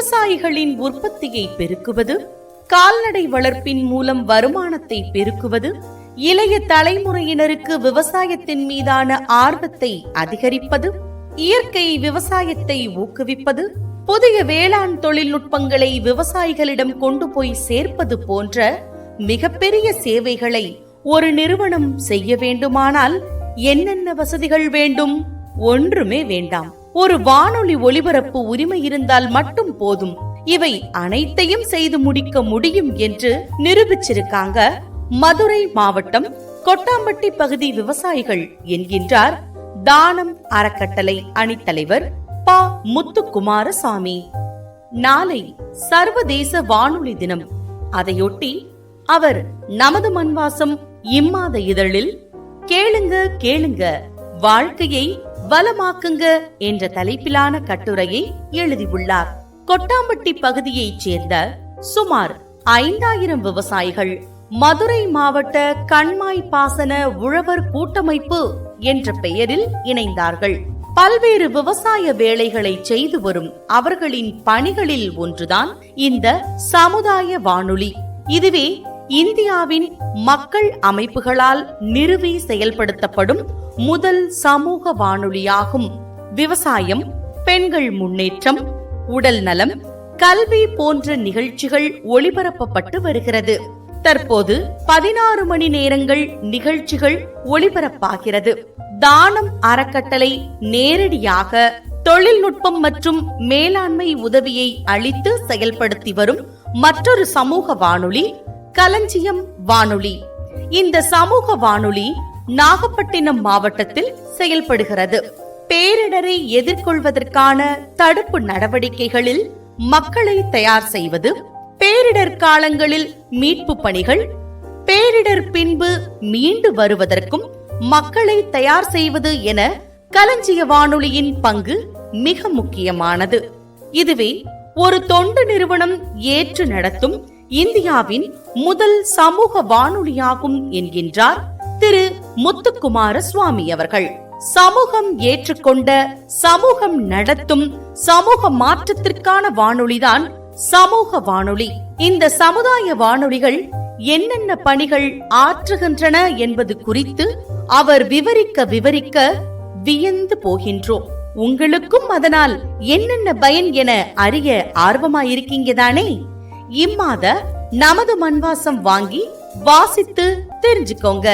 விவசாயிகளின் உற்பத்தியை பெருக்குவது, கால்நடை வளர்ப்பின் மூலம் வருமானத்தை பெருக்குவது, இளைய தலைமுறையினருக்கு விவசாயத்தின் மீதான ஆர்வத்தை அதிகரிப்பது, இயற்கை விவசாயத்தை ஊக்குவிப்பது, புதிய வேளாண் தொழில்நுட்பங்களை விவசாயிகளிடம் கொண்டு போய் சேர்ப்பது போன்ற மிகப்பெரிய சேவைகளை ஒரு நிறுவனம் செய்ய வேண்டுமானால் என்னென்ன வசதிகள் வேண்டும்? ஒன்றுமே வேண்டாம். ஒரு வானொலி ஒலிபரப்பு உரிமை இருந்தால் மட்டும் போதும். இவை அனைத்தையும் செய்து முடிக்க முடியும் என்று நிரூபிச்சிருக்காங்க மதுரை மாவட்டம் கொட்டாம்பட்டி பகுதி விவசாயிகள் என்கின்றார் தானம் அறக்கட்டளை அணித்தலைவர் ப. முத்துக்குமாரசாமி. நாளை சர்வதேச வானொலி தினம். அதையொட்டி அவர் நமது மண்வாசம் இம்மாத இதழில் கேளுங்க கேளுங்க வாழ்க்கையை வளமாக்குங்க என்ற தலைப்பிலான கட்டுரையை எழுதியுள்ளார். கொட்டாம்பட்டி பகுதியைச் சேர்ந்த சுமார் 5000 விவசாயிகள் மதுரை மாவட்ட கண்மாய் பாசன உழவர் கூட்டமைப்பு என்ற பெயரில் இணைந்தார்கள். பல்வேறு விவசாய வேலைகளை செய்து வரும் அவர்களின் பணிகளில் ஒன்றுதான் இந்த சமுதாய வானொலி. இதுவே இந்தியாவின் மக்கள் அமைப்புகளால் நிறுவி செயல்படுத்தப்படும் முதல் சமூக வானொலியாகும். விவசாயம், பெண்கள் முன்னேற்றம், உடல் நலம், கல்வி போன்ற நிகழ்ச்சிகள் ஒளிபரப்பப்பட்டு வருகிறது. தற்போது 16 மணி நேரங்கள் நிகழ்ச்சிகள் ஒளிபரப்பாகிறது. தானம் அறக்கட்டளை நேரடியாக தொழில்நுட்பம் மற்றும் மேலாண்மை உதவியை அளித்து செயல்படுத்தி வரும் மற்றொரு சமூக வானொலி களஞ்சியம் வானொலி. இந்த சமூக வானொலி நாகப்பட்டினம் மாவட்டத்தில் செயல்படுகிறது. பேரிடரை எதிர்கொள்வதற்கான தடுப்பு நடவடிக்கைகளில் மக்களை தயார் செய்வது, பேரிடர் காலங்களில் மீட்பு பணிகள், பேரிடர் பின்பு மீண்டு வருவதற்கும் மக்களை தயார் செய்வது என களஞ்சிய வானொலியின் பங்கு மிக முக்கியமானது. இதுவே ஒரு தொண்டு நிறுவனம் ஏற்று நடத்தும் இந்தியாவின் முதல் சமூக வானொலியாகும் என்கின்றார் திரு முத்துக்குமாரசுவாமி அவர்கள். சமூகம் ஏற்றுக்கொண்ட, சமூகம் நடத்தும் சமூக மாற்றத்திற்கான வானொலிதான் சமூக வானொலி. இந்த சமுதாய வானொலிகள் என்னென்ன பணிகள் ஆற்றுகின்றன என்பது குறித்து அவர் விவரிக்க வியந்து போகின்றோம். உங்களுக்கும் அதனால் என்னென்ன பயன் என அறிய ஆர்வமாயிருக்கீங்க தானே? இம்மாத நமது மண்வாசம் வாங்கி வாசித்து தெரிஞ்சுக்கோங்க.